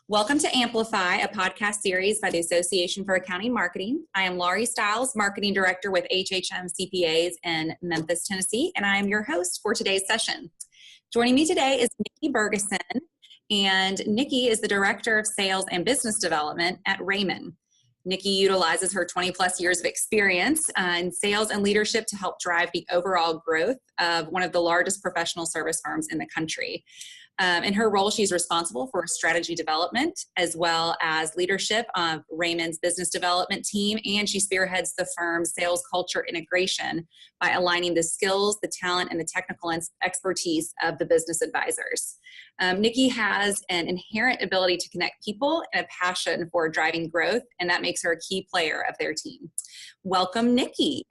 Welcome to Amplify, a podcast series by the Association for Accounting Marketing. I am Laurie Stiles, Marketing Director with HHM CPAs in Memphis, Tennessee, and I am your host for today's session. Joining me today is Nikki Bergeson, and Nikki is the Director of Sales and Business Development at Raymond. Nikki utilizes her 20 plus years of experience in sales and leadership to help drive the overall growth of one of the largest professional service firms in the country. In her role, she's responsible for strategy development as well as leadership of Raymond's business development team, and she spearheads the firm's sales culture integration by aligning the skills, the talent, and the technical expertise of the business advisors. Nikki has an inherent ability to connect people and a passion for driving growth, and that makes her a key player of their team. Welcome, Nikki.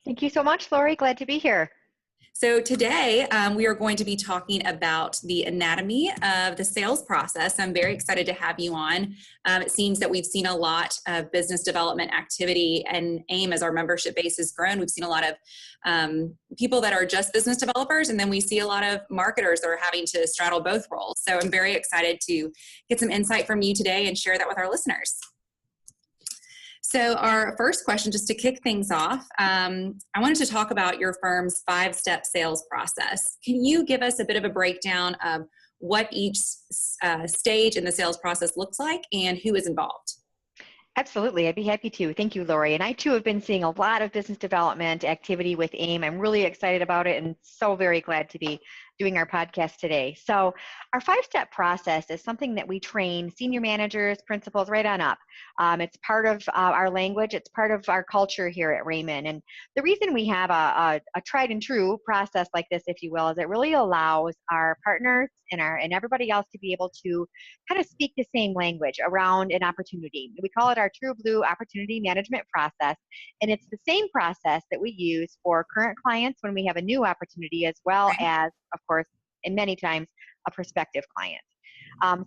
Thank you so much, Laurie. Glad to be here. So today we are going to be talking about the anatomy of the sales process. I'm very excited to have you on. It seems that we've seen a lot of business development activity and AIM as our membership base has grown. We've seen a lot of people that are just business developers, and then we see a lot of marketers that are having to straddle both roles. So I'm very excited to get some insight from you today and share that with our listeners. So our first question, just to kick things off, I wanted to talk about your firm's 5-step sales process. Can you give us a bit of a breakdown of what each stage in the sales process looks like and who is involved? Absolutely. I'd be happy to. Thank you, Laurie. And I, too, have been seeing a lot of business development activity with AIM. I'm really excited about it and so very glad to be doing our podcast today. So our 5-step process is something that we train senior managers, principals, right on up. It's part of our language. It's part of our culture here at Raymond. And the reason we have a tried and true process like this, if you will, is it really allows our partners and everybody else to be able to kind of speak the same language around an opportunity. We call it our True Blue Opportunity Management Process. And it's the same process that we use for current clients when we have a new opportunity, as well as, of course, and many times, a prospective client.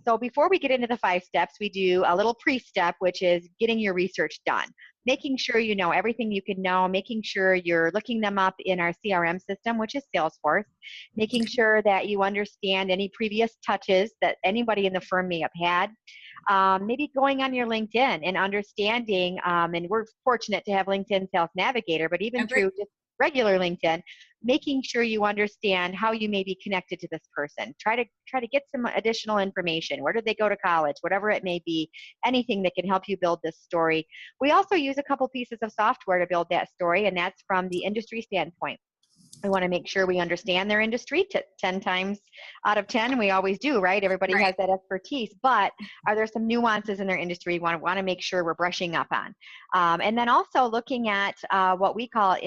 So before we get into the 5 steps, we do a little pre-step, which is getting your research done, making sure you know everything you can know, making sure you're looking them up in our CRM system, which is Salesforce, making sure that you understand any previous touches that anybody in the firm may have had, maybe going on your LinkedIn and understanding, and we're fortunate to have LinkedIn Sales Navigator, but even through just regular LinkedIn, making sure you understand how you may be connected to this person. Try to get some additional information. Where did they go to college? Whatever it may be, anything that can help you build this story. We also use a couple pieces of software to build that story, and that's from the industry standpoint. We want to make sure we understand their industry 10 times out of 10. We always do, right? Everybody has that expertise, but are there some nuances in their industry we want to make sure we're brushing up on? And then also looking at what we call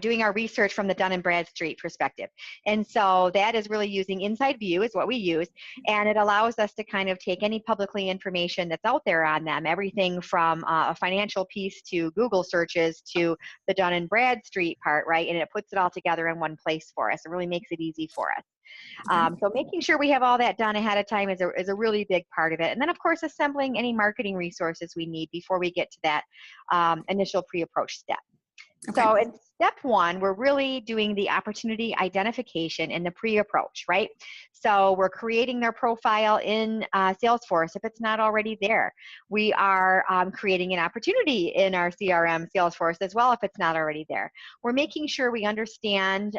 doing our research from the Dun & Bradstreet perspective. And so that is really using Inside View is what we use. And it allows us to kind of take any publicly information that's out there on them, everything from a financial piece to Google searches to the Dun & Bradstreet part, right? And it puts it all together in one place for us. It really makes it easy for us. So making sure we have all that done ahead of time is a really big part of it. And then, of course, assembling any marketing resources we need before we get to that initial pre-approach step. Okay. So in step 1, we're really doing the opportunity identification in the pre-approach, right? So we're creating their profile in Salesforce if it's not already there. We are creating an opportunity in our CRM Salesforce as well if it's not already there. We're making sure we understand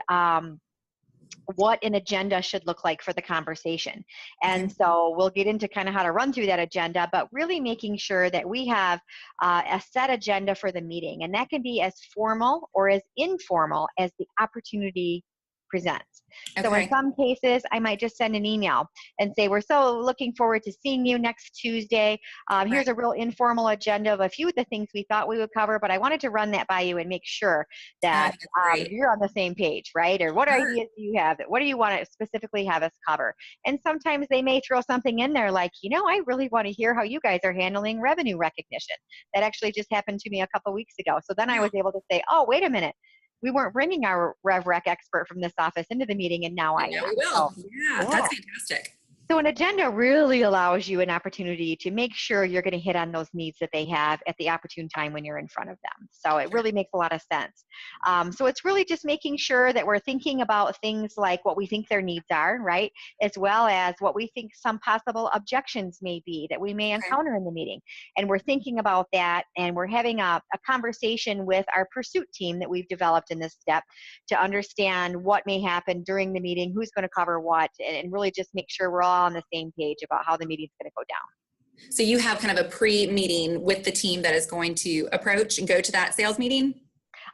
what an agenda should look like for the conversation. And so we'll get into kind of how to run through that agenda, but really making sure that we have a set agenda for the meeting. And that can be as formal or as informal as the opportunity presents. Okay. So in some cases, I might just send an email and say, we're so looking forward to seeing you next Tuesday. Here's a real informal agenda of a few of the things we thought we would cover, but I wanted to run that by you and make sure that you're on the same page, right? Or what ideas do you have? What do you want to specifically have us cover? And sometimes they may throw something in there like, I really want to hear how you guys are handling revenue recognition. That actually just happened to me a couple weeks ago. So then I was able to say, oh, wait a minute. We weren't bringing our RevRec expert from this office into the meeting, and now I am. We will. Yeah, that's fantastic. So an agenda really allows you an opportunity to make sure you're going to hit on those needs that they have at the opportune time when you're in front of them. So it really makes a lot of sense. So it's really just making sure that we're thinking about things like what we think their needs are, right? As well as what we think some possible objections may be that we may encounter in the meeting. And we're thinking about that, and we're having a conversation with our pursuit team that we've developed in this step to understand what may happen during the meeting, who's going to cover what, and really just make sure we're all on the same page about how the meeting's going to go down. So you have kind of a pre-meeting with the team that is going to approach and go to that sales meeting?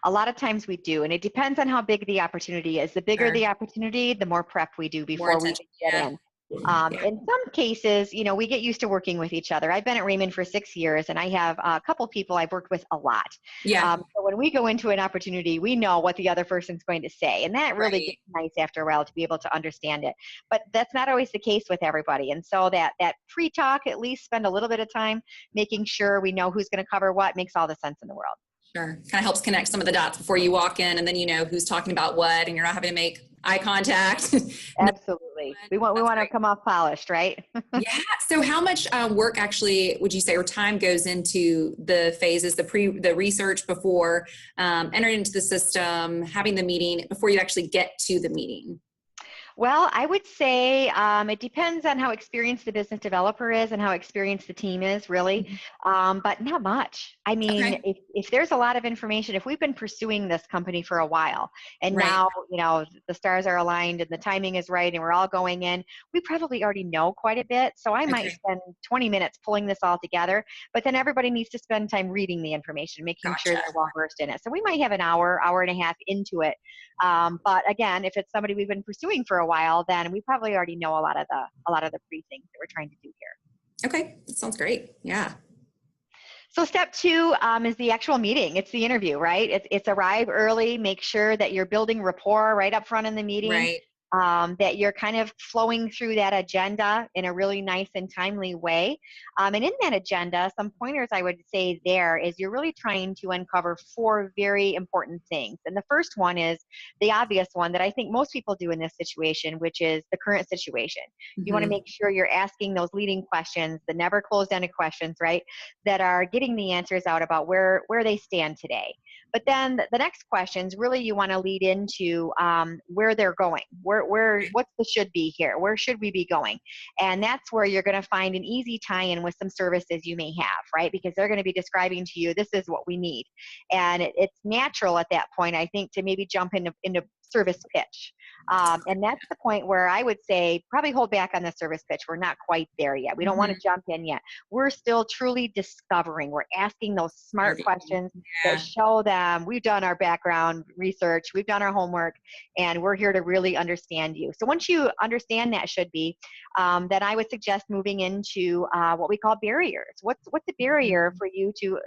A lot of times we do, and it depends on how big the opportunity is. The bigger the opportunity, the more prep we do before we get in. In some cases, we get used to working with each other. I've been at Raymond for 6 years, and I have a couple people I've worked with a lot. So when we go into an opportunity, we know what the other person's going to say, and that really gets nice after a while to be able to understand it. But that's not always the case with everybody, and so that pre-talk, at least spend a little bit of time making sure we know who's going to cover what, makes all the sense in the world. Sure. Kind of helps connect some of the dots before you walk in, and then you know who's talking about what, and you're not having to make eye contact. Absolutely. We want to come off polished, right? Yeah. So how much work actually would you say, or time goes into the phases, the research before entering into the system, having the meeting, before you actually get to the meeting? Well, I would say it depends on how experienced the business developer is and how experienced the team is, really, but not much. I mean, if there's a lot of information, if we've been pursuing this company for a while, and now, the stars are aligned and the timing is right and we're all going in, we probably already know quite a bit. So I might spend 20 minutes pulling this all together, but then everybody needs to spend time reading the information, making sure they're well versed in it. So we might have an hour and a half into it. But again, if it's somebody we've been pursuing for a while, then we probably already know a lot of the pre-things that we're trying to do here. Okay, that sounds great. Yeah. So step 2 is the actual meeting. It's the interview, right? It's arrive early, make sure that you're building rapport right up front in the meeting. Right. That you're kind of flowing through that agenda in a really nice and timely way. And in that agenda, some pointers I would say there is you're really trying to uncover 4 very important things. And the first one is the obvious one that I think most people do in this situation, which is the current situation. You want to make sure you're asking those leading questions, the never closed-ended questions, right, that are getting the answers out about where they stand today. But then the next questions, really you want to lead into where they're going, what's the should be here, where should we be going? And that's where you're going to find an easy tie-in with some services you may have, right? Because they're going to be describing to you, this is what we need. And it's natural at that point, I think, to maybe jump into service pitch. And that's the point where I would say probably hold back on the service pitch. We're not quite there yet. We don't want to jump in yet. We're still truly discovering. We're asking those smart questions that show them we've done our background research, we've done our homework, and we're here to really understand you. So once you understand that should be, then I would suggest moving into what we call barriers. What's the barrier for you to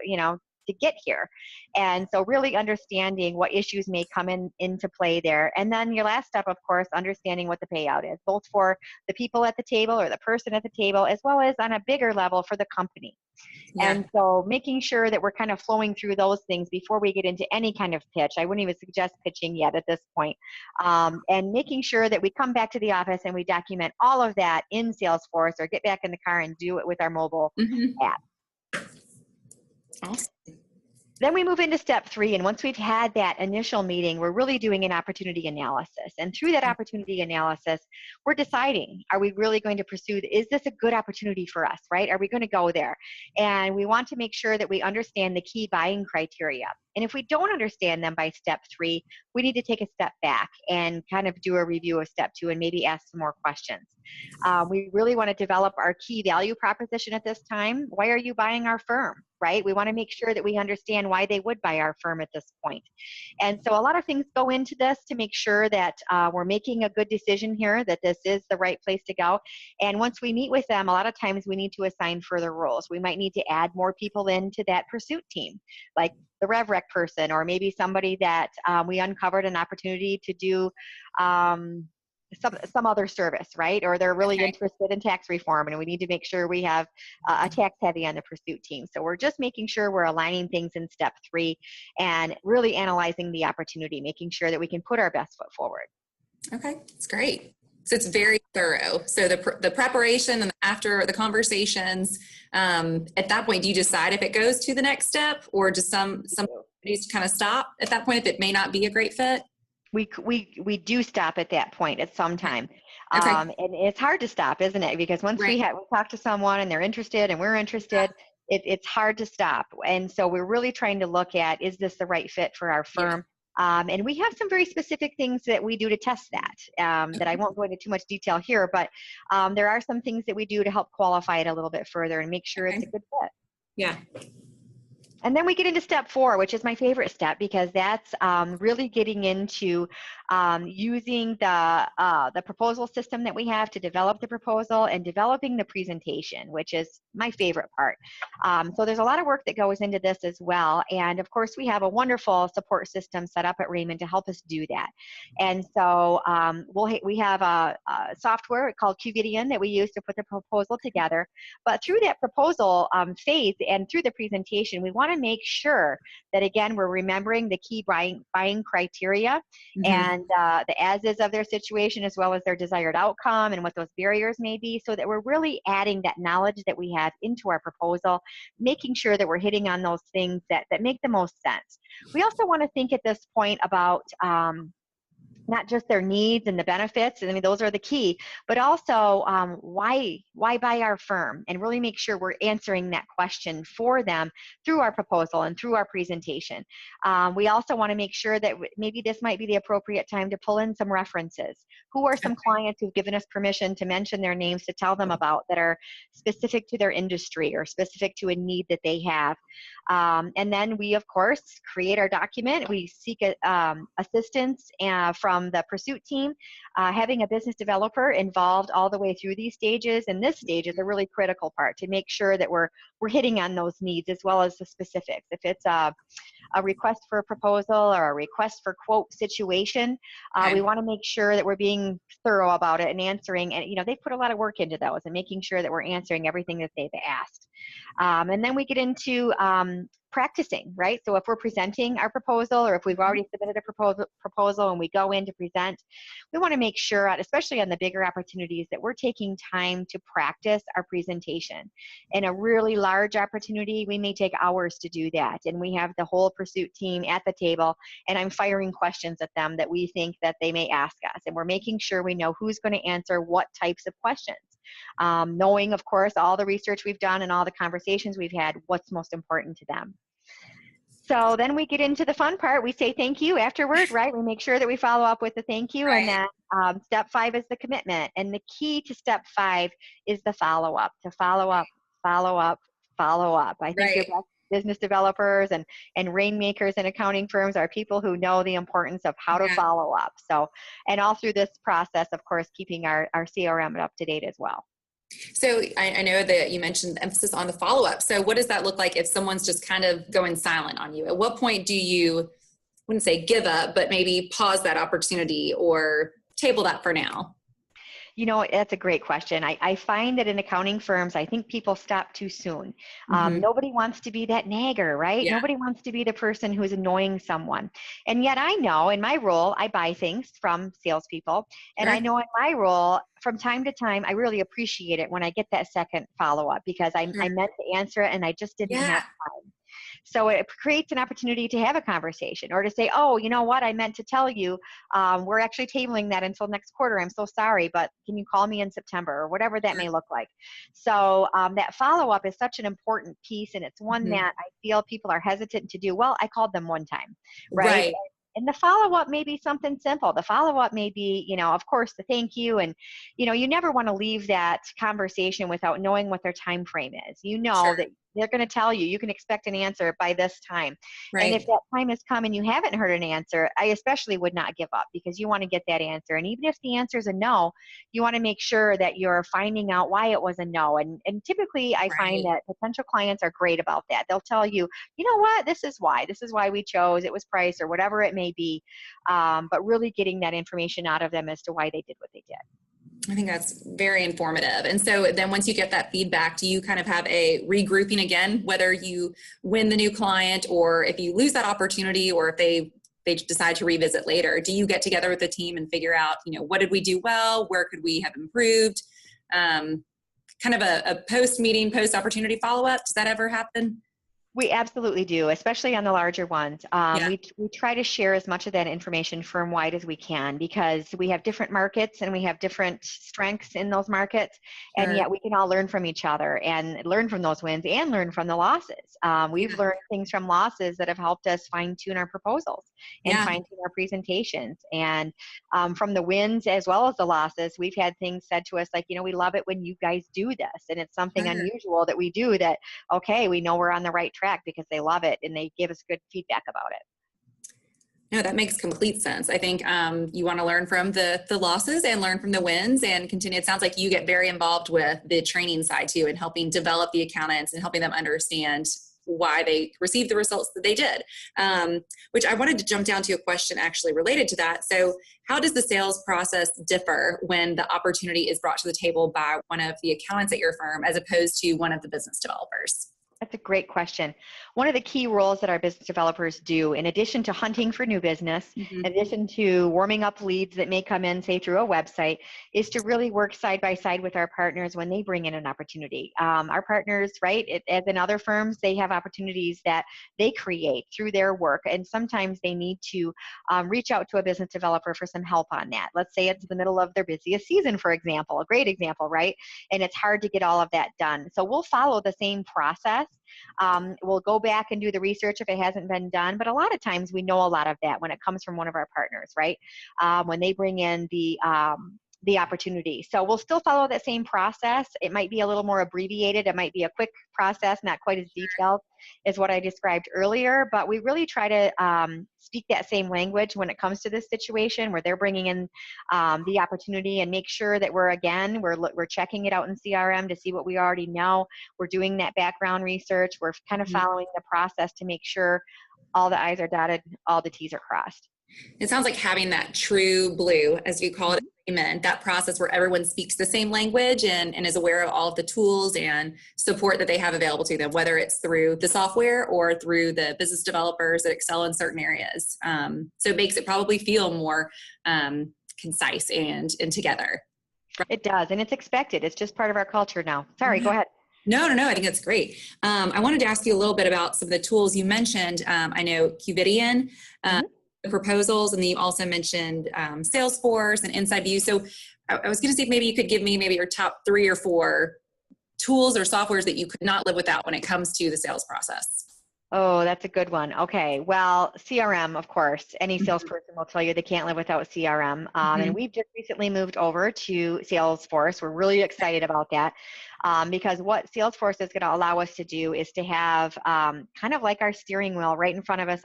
get here? And so really understanding what issues may come into play there. And then your last step, of course, understanding what the payout is, both for the people at the table or the person at the table, as well as on a bigger level for the company. And so making sure that we're kind of flowing through those things before we get into any kind of pitch. I wouldn't even suggest pitching yet at this point. And making sure that we come back to the office and we document all of that in Salesforce, or get back in the car and do it with our mobile app. Awesome. Then we move into step 3, and once we've had that initial meeting, we're really doing an opportunity analysis. And through that opportunity analysis, we're deciding, are we really going to pursue, is this a good opportunity for us, right? Are we going to go there? And we want to make sure that we understand the key buying criteria. And if we don't understand them by step 3, we need to take a step back and kind of do a review of step 2 and maybe ask some more questions. We really want to develop our key value proposition at this time. Why are you buying our firm, right? We want to make sure that we understand why they would buy our firm at this point. And so a lot of things go into this to make sure that we're making a good decision here, that this is the right place to go. And once we meet with them, a lot of times we need to assign further roles. We might need to add more people into that pursuit team, like the RevRec person, or maybe somebody that we uncovered an opportunity to do some other service, right? Or they're really interested in tax reform, and we need to make sure we have a tax heavy on the pursuit team. So we're just making sure we're aligning things in step 3 and really analyzing the opportunity, making sure that we can put our best foot forward. Okay, that's great. So it's very thorough. So the preparation and after the conversations, at that point, do you decide if it goes to the next step, or just some needs to kind of stop at that point if it may not be a great fit? We do stop at that point at some time. Okay. And it's hard to stop, isn't it? Because once Right. we talk to someone and they're interested and we're interested, it's hard to stop. And so we're really trying to look at, is this the right fit for our Yeah. firm? And we have some very specific things that we do to test that, that I won't go into too much detail here, but there are some things that we do to help qualify it a little bit further and make sure it's a good fit. Yeah. And then we get into step 4, which is my favorite step, because that's really getting into using the proposal system that we have to develop the proposal and developing the presentation, which is my favorite part. So there's a lot of work that goes into this as well. And of course, we have a wonderful support system set up at Raymond to help us do that. And so we have a software called Qvidian that we use to put the proposal together. But through that proposal phase and through the presentation, we want to make sure that, again, we're remembering the key buying criteria and the as-is of their situation, as well as their desired outcome and what those barriers may be, so that we're really adding that knowledge that we have into our proposal, making sure that we're hitting on those things that make the most sense. We also want to think at this point about not just their needs and the benefits, I mean, those are the key, but also why buy our firm, and really make sure we're answering that question for them through our proposal and through our presentation. We also want to make sure that maybe this might be the appropriate time to pull in some references. Who are some clients who've given us permission to mention their names to tell them about that are specific to their industry or specific to a need that they have? And then we, of course, create our document. We seek assistance from the pursuit team, having a business developer involved all the way through these stages. And this stage is a really critical part to make sure that we're hitting on those needs as well as the specifics. If it's a request for a proposal or a request for quote situation, we want to make sure that we're being thorough about it and answering. And they've put a lot of work into those and making sure that we're answering everything that they've asked. And then we get into practicing, right? So if we're presenting our proposal, or if we've already submitted a proposal and we go in to present, we want to make sure, especially on the bigger opportunities, that we're taking time to practice our presentation. In a really large opportunity, we may take hours to do that, and we have the whole pursuit team at the table, and I'm firing questions at them that we think that they may ask us, and we're making sure we know who's going to answer what types of questions. Knowing, of course, all the research we've done and all the conversations we've had, what's most important to them. So then we get into the fun part. We say thank you afterward, right? We make sure that we follow up with the thank you. Right. And then step 5 is the commitment. And the key to step 5 is the follow-up, to follow up, follow up, follow up. I think your best business developers and rainmakers and accounting firms are people who know the importance of how to follow up. So, and all through this process, of course, keeping our CRM up to date as well. So I know that you mentioned emphasis on the follow-up. So what does that look like if someone's just kind of going silent on you? At what point do you, I wouldn't say give up, but maybe pause that opportunity or table that for now? That's a great question. I find that in accounting firms, I think people stop too soon. Nobody wants to be that nagger, right? Yeah. Nobody wants to be the person who's annoying someone. And yet I know in my role, I buy things from salespeople. And I know in my role, from time to time, I really appreciate it when I get that second follow-up, because I meant to answer it and I just didn't have time. So it creates an opportunity to have a conversation, or to say, oh, you know what, I meant to tell you, we're actually tabling that until next quarter. I'm so sorry, but can you call me in September, or whatever that may look like. So that follow-up is such an important piece, and it's one that I feel people are hesitant to do. Well, I called them one time, right? And the follow-up may be something simple. The follow-up may be, of course, the thank you. And, you never want to leave that conversation without knowing what their time frame is. That they're going to tell you, you can expect an answer by this time. And if that time has come and you haven't heard an answer, I especially would not give up, because you want to get that answer. And even if the answer is a no, you want to make sure that you're finding out why it was a no. And typically I find that potential clients are great about that. They'll tell you, you know what, this is why we chose, it was price or whatever it may be. But really getting that information out of them as to why they did what they did. I think that's very informative. And so then once you get that feedback, do you kind of have a regrouping again, whether you win the new client, or if you lose that opportunity, or if they they decide to revisit later, do you get together with the team and figure out, what did we do well? Where could we have improved? Kind of a post-meeting, post-opportunity follow-up. Does that ever happen? We absolutely do, especially on the larger ones. Yeah. We try to share as much of that information firm-wide as we can, because we have different markets and we have different strengths in those markets, and Sure. yet we can all learn from each other and learn from those wins and learn from the losses. We've learned things from losses that have helped us fine-tune our proposals and fine-tune our presentations. And from the wins as well as the losses, we've had things said to us like, we love it when you guys do this, and it's something Sure. unusual that we do that, okay, we know we're on the right track because they love it and they give us good feedback about it. No, that makes complete sense. I think you want to learn from the losses and learn from the wins and continue. It sounds like you get very involved with the training side too, and helping develop the accountants and helping them understand why they received the results that they did, which I wanted to jump down to a question actually related to that. So how does the sales process differ when the opportunity is brought to the table by one of the accountants at your firm as opposed to one of the business developers? That's a great question. One of the key roles that our business developers do, in addition to hunting for new business, in addition to warming up leads that may come in, say, through a website, is to really work side by side with our partners when they bring in an opportunity. Our partners, right, as in other firms, they have opportunities that they create through their work, and sometimes they need to reach out to a business developer for some help on that. Let's say it's the middle of their busiest season, for example, a great example, right? And it's hard to get all of that done. So we'll follow the same process. We'll go back and do the research if it hasn't been done, but a lot of times we know a lot of that when it comes from one of our partners, right? When they bring in the opportunity. So we'll still follow that same process. It might be a little more abbreviated. It might be a quick process, not quite as detailed as what I described earlier, but we really try to speak that same language when it comes to this situation where they're bringing in the opportunity, and make sure that we're checking it out in CRM to see what we already know. We're doing that background research. We're kind of following the process to make sure all the I's are dotted, all the T's are crossed. It sounds like having that true blue, as you call it, agreement, that process where everyone speaks the same language and is aware of all of the tools and support that they have available to them, whether it's through the software or through the business developers that excel in certain areas. So it makes it probably feel more concise and together. It does, and it's expected. It's just part of our culture now. Sorry, go ahead. No, I think that's great. I wanted to ask you a little bit about some of the tools you mentioned. I know Qvidian, the proposals, and then you also mentioned Salesforce and Inside View. So I was going to see if maybe you could give me maybe your top 3 or 4 tools or softwares that you could not live without when it comes to the sales process. Oh, that's a good one. Okay. Well, CRM, of course. Any salesperson will tell you they can't live without CRM. And we've just recently moved over to Salesforce. We're really excited about that because what Salesforce is going to allow us to do is to have kind of like our steering wheel right in front of us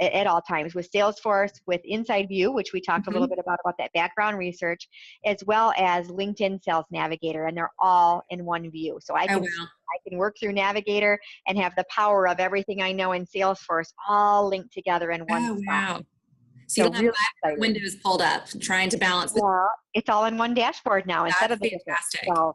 at all times with Salesforce, with Inside View, which we talked a little bit about that background research, as well as LinkedIn Sales Navigator, and they're all in one view. So I can work through Navigator and have the power of everything I know in Salesforce all linked together in one spot. Wow. So you don't have windows pulled up, trying to balance. It's all in one dashboard now instead of the fantastic. So,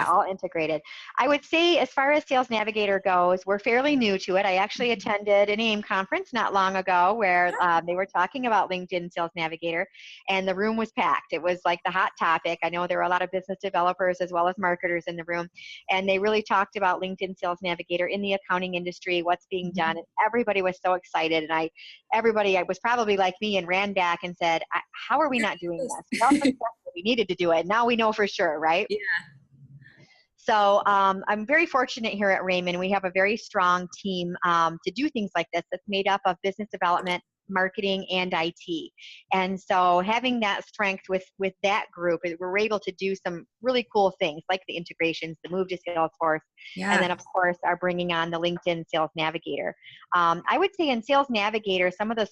all integrated. I would say as far as Sales Navigator goes, we're fairly new to it. I actually attended an AIM conference not long ago where they were talking about LinkedIn Sales Navigator, and the room was packed. It was like the hot topic. I know there were a lot of business developers as well as marketers in the room, and they really talked about LinkedIn Sales Navigator in the accounting industry, what's being done, and everybody was so excited. And everybody was probably like me and ran back and said, how are we not doing this? We needed to do it. Now we know for sure, right? Yeah. So I'm very fortunate here at Raymond. We have a very strong team to do things like this that's made up of business development, marketing, and IT. And so having that strength with that group, we're able to do some really cool things like the integrations, the move to Salesforce, and then of course are bringing on the LinkedIn Sales Navigator. I would say in Sales Navigator, some of the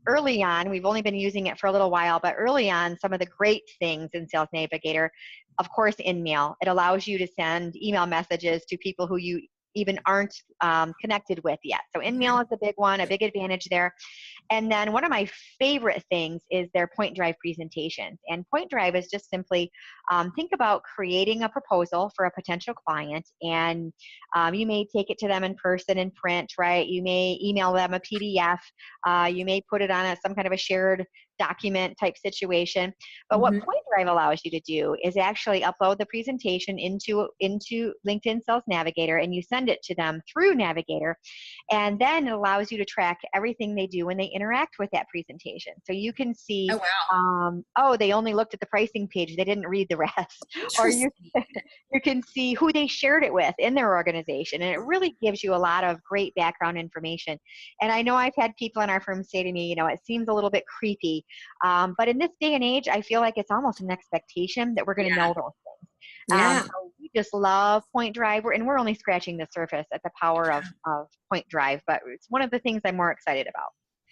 early on, we've only been using it for a little while, but early on, some of the great things in Sales Navigator, of course, InMail. It allows you to send email messages to people who you even aren't connected with yet. So InMail is a big one, a big advantage there. And then one of my favorite things is their Point Drive presentations. And Point Drive is just simply think about creating a proposal for a potential client, and you may take it to them in person in print, right? You may email them a PDF. You may put it on some kind of a shared document type situation. But what Point Drive allows you to do is actually upload the presentation into LinkedIn Sales Navigator, and you send it to them through Navigator. And then it allows you to track everything they do when they interact with that presentation. So you can see, Oh, wow. they only looked at the pricing page, they didn't read the rest. Or Interesting. you can see who they shared it with in their organization. And it really gives you a lot of great background information. And I know I've had people in our firm say to me, it seems a little bit creepy. But in this day and age, I feel like it's almost an expectation that we're going to know those things. Yeah. So we just love Point Drive, and we're only scratching the surface at the power of Point Drive, but it's one of the things I'm more excited about.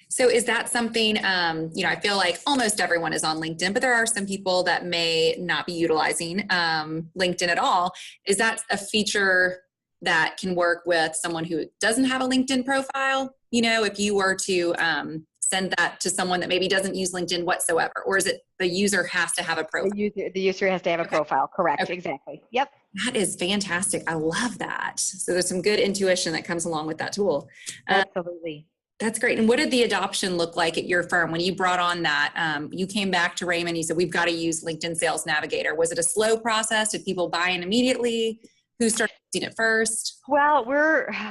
So is that something, I feel like almost everyone is on LinkedIn, but there are some people that may not be utilizing LinkedIn at all. Is that a feature that can work with someone who doesn't have a LinkedIn profile? If you were to send that to someone that maybe doesn't use LinkedIn whatsoever, or is it the user has to have a profile? The user has to have a profile, correct, Okay. exactly. Yep. That is fantastic. I love that. So there's some good intuition that comes along with that tool. Absolutely. That's great. And what did the adoption look like at your firm when you brought on that? You came back to Raymond, you said, we've got to use LinkedIn Sales Navigator. Was it a slow process? Did people buy in immediately? Who started using it first? Well,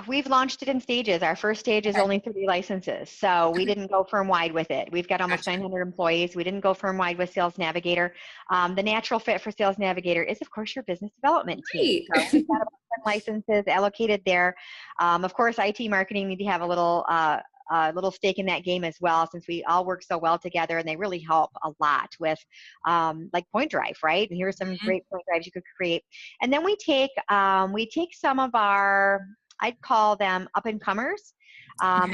we've launched it in stages. Our first stage is only 30 licenses. So we didn't go firm wide with it. We've got almost 900 employees. We didn't go firm wide with Sales Navigator. The natural fit for Sales Navigator is, of course, your business development team. So we've got about 10 licenses allocated there. Of course, IT marketing need to have a little stake in that game as well, since we all work so well together, and they really help a lot with like Point Drive, right? And here are some great Point Drives you could create. And then we take some of our, I'd call them up and comers,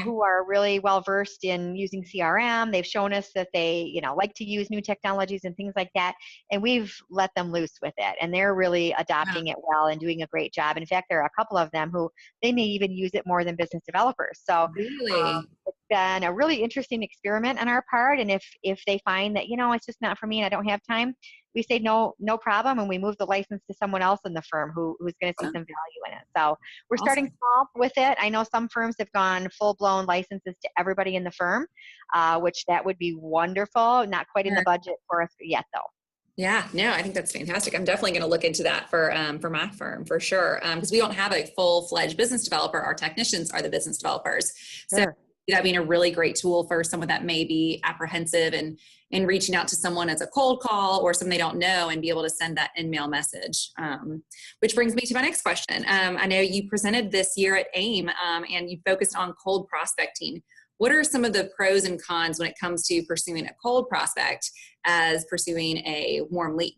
who are really well versed in using CRM. They've shown us that they, like to use new technologies and things like that, and we've let them loose with it, and they're really adopting it well and doing a great job. In fact, there are a couple of them who they may even use it more than business developers. So Really? it's been a really interesting experiment on our part. And if they find that it's just not for me and I don't have time, we say no problem, and we move the license to someone else in the firm who's going to see some value in it. So we're starting small with it. I know some firms have gone full-blown licenses to everybody in the firm, which that would be wonderful. Not quite in the budget for us yet, though. Yeah, no, I think that's fantastic. I'm definitely going to look into that for my firm for sure, because we don't have a full-fledged business developer. Our technicians are the business developers. So that being a really great tool for someone that may be apprehensive and reaching out to someone as a cold call or someone they don't know, and be able to send that in-mail message. Which brings me to my next question. I know you presented this year at AIM, and you focused on cold prospecting. What are some of the pros and cons when it comes to pursuing a cold prospect as pursuing a warm lead?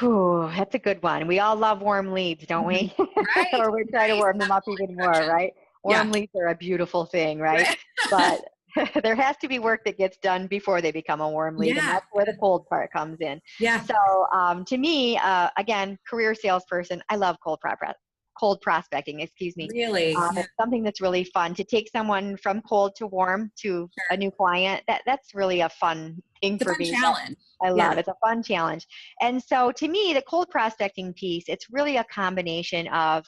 Ooh, that's a good one. We all love warm leads, don't we? Right. Or we try to warm them up even more, right? Warm leads are a beautiful thing, right? But there has to be work that gets done before they become a warm lead, and that's where the cold part comes in. Yeah. So to me, again, career salesperson, I love cold prospecting, excuse me. Really? It's something that's really fun to take someone from cold to warm to a new client. That's really a fun thing for me. Challenge. I love. It's a fun challenge. And so to me, the cold prospecting piece, it's really a combination of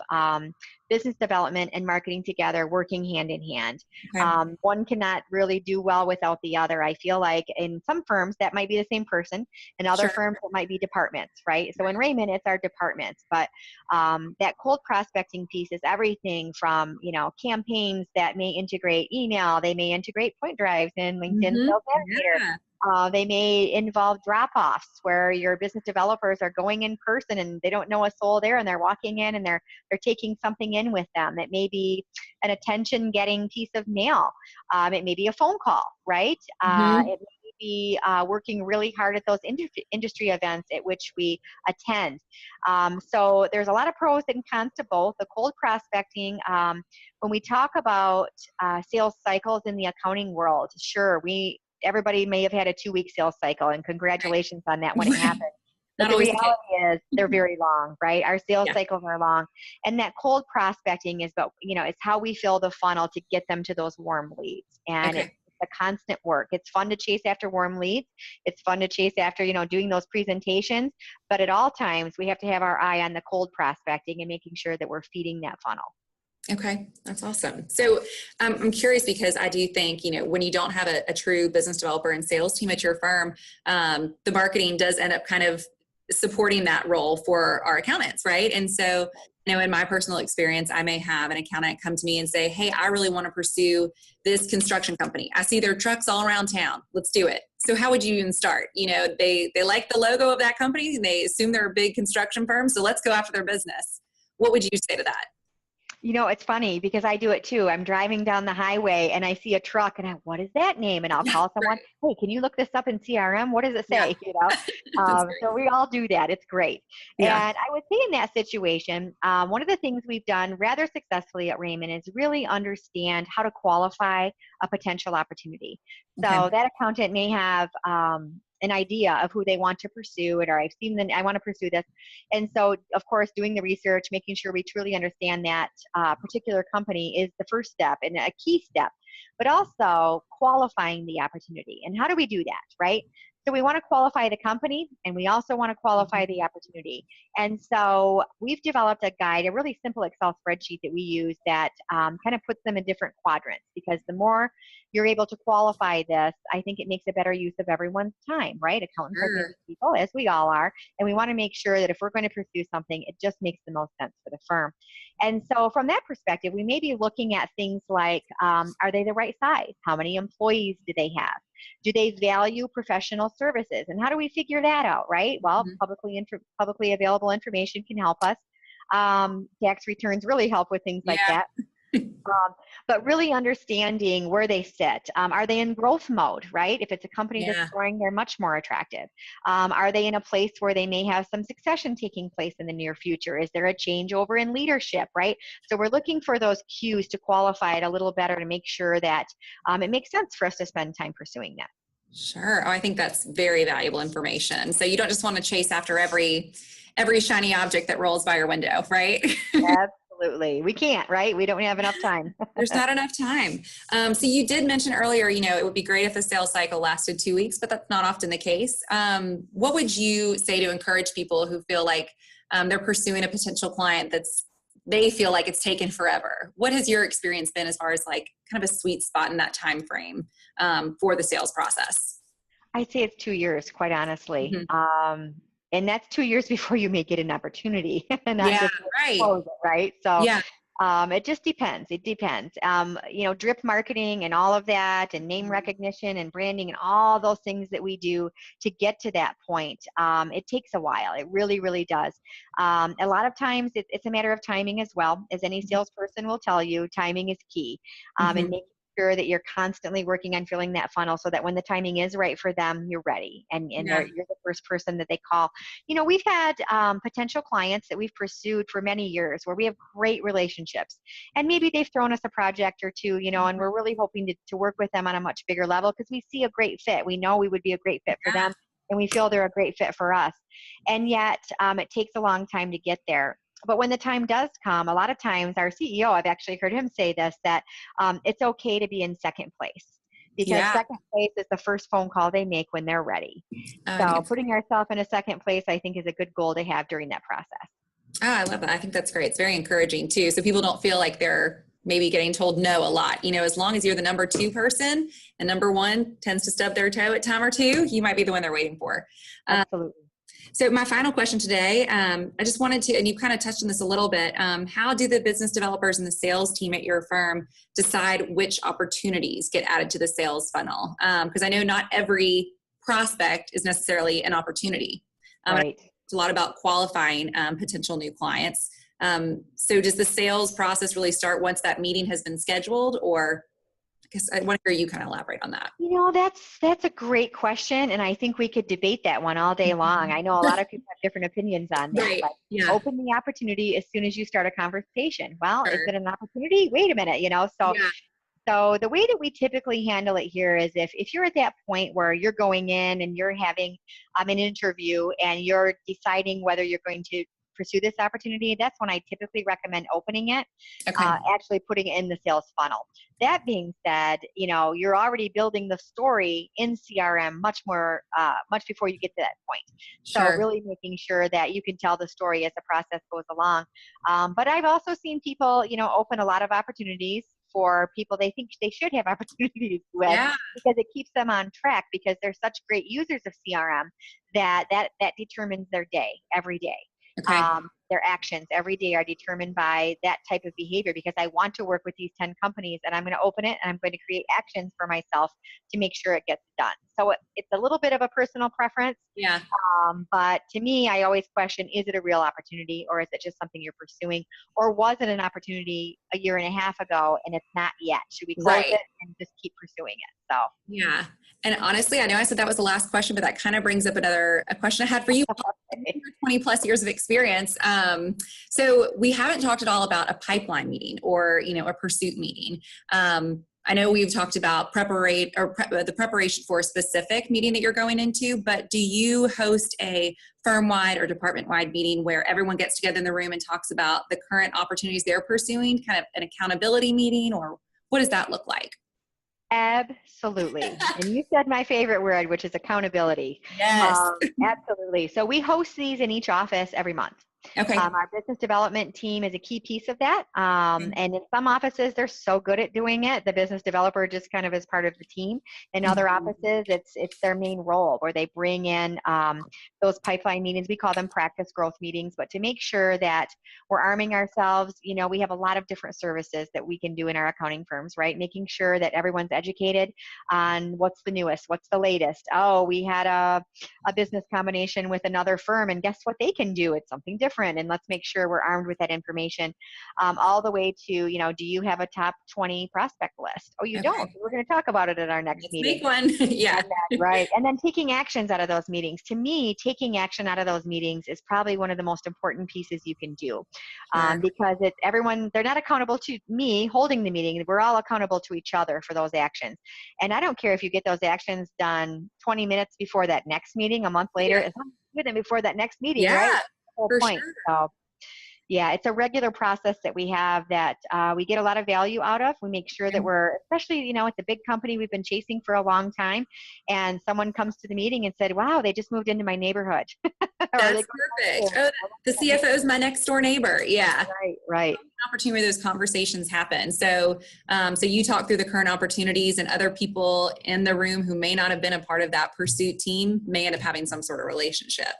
business development and marketing together, working hand in hand. Okay. One cannot really do well without the other. I feel like in some firms that might be the same person, in other firms it might be departments, right? So in Raymond, it's our departments. But that cold prospecting piece is everything from, campaigns that may integrate email, they may integrate Point Drives and LinkedIn Sales Navigator. They may involve drop-offs where your business developers are going in person and they don't know a soul there, and they're walking in and they're taking something in with them. It may be an attention-getting piece of mail. It may be a phone call, right? It may be working really hard at those industry events at which we attend. So there's a lot of pros and cons to both. The cold prospecting, when we talk about sales cycles in the accounting world, sure, everybody may have had a 2-week sales cycle, and congratulations on that when it happens. But Not the always the case. reality is they're very long, right? Our sales Yeah. cycles are long. And that cold prospecting is about, it's how we fill the funnel to get them to those warm leads. And it's Okay. a constant work. It's fun to chase after warm leads. It's fun to chase after, doing those presentations. But at all times, we have to have our eye on the cold prospecting and making sure that we're feeding that funnel. Okay, that's awesome. So I'm curious because I do think, when you don't have a true business developer and sales team at your firm, the marketing does end up kind of supporting that role for our accountants, right? And so, in my personal experience, I may have an accountant come to me and say, hey, I really want to pursue this construction company. I see their trucks all around town. Let's do it. So how would you even start? They like the logo of that company and they assume they're a big construction firm. So let's go after their business. What would you say to that? It's funny because I do it too. I'm driving down the highway and I see a truck and what is that name? And I'll call someone, hey, can you look this up in CRM? What does it say? So we all do that. It's great. Yeah. And I would say in that situation, one of the things we've done rather successfully at Raymond is really understand how to qualify a potential opportunity. So that accountant may have an idea of who they want to pursue it, or I've seen I want to pursue this. And so, of course, doing the research, making sure we truly understand that particular company is the first step and a key step, but also qualifying the opportunity. And how do we do that, right? So we want to qualify the company and we also want to qualify the opportunity. And so we've developed a guide, a really simple Excel spreadsheet that we use that kind of puts them in different quadrants, because the more you're able to qualify this, I think it makes a better use of everyone's time, right? Accountants are busy people, as we all are. And we want to make sure that if we're going to pursue something, it just makes the most sense for the firm. And so from that perspective, we may be looking at things like, are they the right size? How many employees do they have? Do they value professional services? And how do we figure that out, right? Well, publicly available information can help us. Tax returns really help with things like that. But really understanding where they sit. Are they in growth mode, right? If it's a company that's growing, they're much more attractive. Are they in a place where they may have some succession taking place in the near future? Is there a changeover in leadership, right? So we're looking for those cues to qualify it a little better to make sure that it makes sense for us to spend time pursuing that. Sure. Oh, I think that's very valuable information. So you don't just want to chase after every shiny object that rolls by your window, right? Absolutely. We can't, right? We don't have enough time. There's not enough time. So you did mention earlier, it would be great if the sales cycle lasted 2 weeks, but that's not often the case. What would you say to encourage people who feel like they're pursuing a potential client they feel like it's taken forever? What has your experience been as far as like kind of a sweet spot in that time frame for the sales process? I'd say it's 2 years, quite honestly. And that's 2 years before you may get an opportunity. Not just close it, right? So it just depends. It depends. Drip marketing and all of that, and name recognition and branding and all those things that we do to get to that point. It takes a while. It really, really does. A lot of times it's a matter of timing as well. As any salesperson will tell you, timing is key. And making sure that you're constantly working on filling that funnel so that when the timing is right for them, you're ready and you're the first person that they call. We've had potential clients that we've pursued for many years where we have great relationships, and maybe they've thrown us a project or two, and we're really hoping to work with them on a much bigger level because we see a great fit. We know we would be a great fit for them, and we feel they're a great fit for us. And yet it takes a long time to get there. But when the time does come, a lot of times our CEO, I've actually heard him say this, that it's okay to be in second place, because second place is the first phone call they make when they're ready. So putting ourselves in a second place, I think, is a good goal to have during that process. Oh, I love that. I think that's great. It's very encouraging too. So people don't feel like they're maybe getting told no a lot. As long as you're the number 2 person and number 1 tends to stub their toe at time or 2, you might be the one they're waiting for. Absolutely. So my final question today, I just wanted to, and you kind of touched on this a little bit, how do the business developers and the sales team at your firm decide which opportunities get added to the sales funnel? Because I know not every prospect is necessarily an opportunity. Right. It's a lot about qualifying potential new clients. So does the sales process really start once that meeting has been scheduled, or I guess I want to hear you kind of elaborate on that. That's a great question, and I think we could debate that one all day long. I know a lot of people have different opinions on that. Right. But open the opportunity as soon as you start a conversation. Well, is it an opportunity? Wait a minute, So the way that we typically handle it here is if you're at that point where you're going in and you're having an interview and you're deciding whether you're going to pursue this opportunity, that's when I typically recommend opening it, Okay. actually putting it in the sales funnel. That being said, you're already building the story in CRM much before you get to that point. So Sure. really making sure that you can tell the story as the process goes along. But I've also seen people, open a lot of opportunities for people they think they should have opportunities with, Yeah. because it keeps them on track, because they're such great users of CRM that determines their day every day. Okay. Their actions every day are determined by that type of behavior, because I want to work with these 10 companies and I'm going to open it and I'm going to create actions for myself to make sure it gets done. So it's a little bit of a personal preference. Yeah. But to me, I always question, is it a real opportunity, or is it just something you're pursuing? Or was it an opportunity a year and a half ago and it's not yet? Should we close it and just keep pursuing it? So yeah. And honestly, I know I said that was the last question, but that kind of brings up a question I had for you. 20 plus years of experience. So we haven't talked at all about a pipeline meeting or, a pursuit meeting. I know we've talked about the preparation for a specific meeting that you're going into, but do you host a firm-wide or department-wide meeting where everyone gets together in the room and talks about the current opportunities they're pursuing, kind of an accountability meeting, or what does that look like? Absolutely. And you said my favorite word, which is accountability. Yes. Absolutely. So we host these in each office every month. Okay. Our business development team is a key piece of that. And in some offices, they're so good at doing it. The business developer just kind of is part of the team. In other offices, it's their main role, where they bring in those pipeline meetings. We call them practice growth meetings. But to make sure that we're arming ourselves, we have a lot of different services that we can do in our accounting firms, right? Making sure that everyone's educated on what's the newest, what's the latest. Oh, we had a business combination with another firm, and guess what they can do? It's something different. And let's make sure we're armed with that information, all the way to, do you have a top 20 prospect list? Oh, you don't. We're going to talk about it at our next meeting. Make one. Yeah. Right. And then taking actions out of those meetings. To me, taking action out of those meetings is probably one of the most important pieces you can do, because they're not accountable to me holding the meeting. We're all accountable to each other for those actions. And I don't care if you get those actions done 20 minutes before that next meeting, a month later, as long as you get them before that next meeting, right? Whole point. Sure. So, yeah, it's a regular process that we have that we get a lot of value out of. We make sure that we're, especially, it's a big company we've been chasing for a long time, and someone comes to the meeting and said, wow, they just moved into my neighborhood. That's perfect. Oh, the CFO is my next door neighbor. Yeah. Right. An opportunity where those conversations happen. So, so you talk through the current opportunities, and other people in the room who may not have been a part of that pursuit team may end up having some sort of relationship.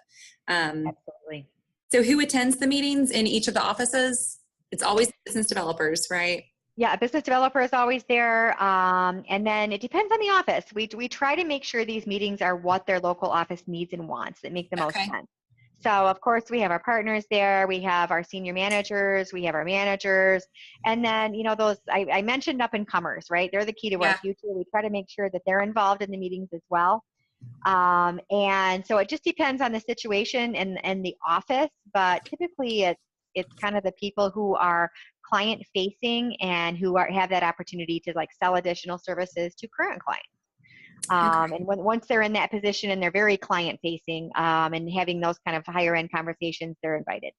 Absolutely. So who attends the meetings in each of the offices? It's always business developers, right? Yeah, a business developer is always there. And then it depends on the office. We try to make sure these meetings are what their local office needs and wants, that make the most sense. So, of course, we have our partners there. We have our senior managers. We have our managers. And then, those I mentioned up-and-comers, right? They're the key to our future. We try to make sure that they're involved in the meetings as well. And so it just depends on the situation and the office, but typically it's kind of the people who are client facing and who have that opportunity to sell additional services to current clients. And once they're in that position and they're very client facing, and having those kind of higher end conversations, they're invited.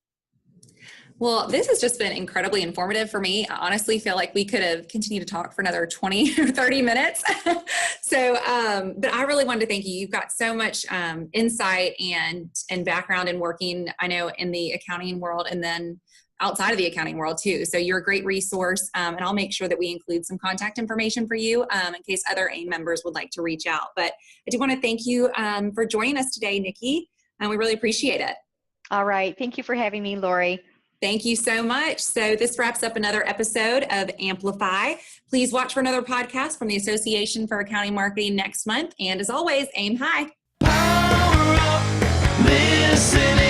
Well, this has just been incredibly informative for me. I honestly feel like we could have continued to talk for another 20 or 30 minutes. So, but I really wanted to thank you. You've got so much insight and background in working, I know, in the accounting world and then outside of the accounting world too. So you're a great resource, and I'll make sure that we include some contact information for you in case other AIM members would like to reach out. But I do want to thank you for joining us today, Nikki, and we really appreciate it. All right. Thank you for having me, Lori. Thank you so much. So this wraps up another episode of Amplify. Please watch for another podcast from the Association for Accounting Marketing next month. And as always, aim high. Power up, listen.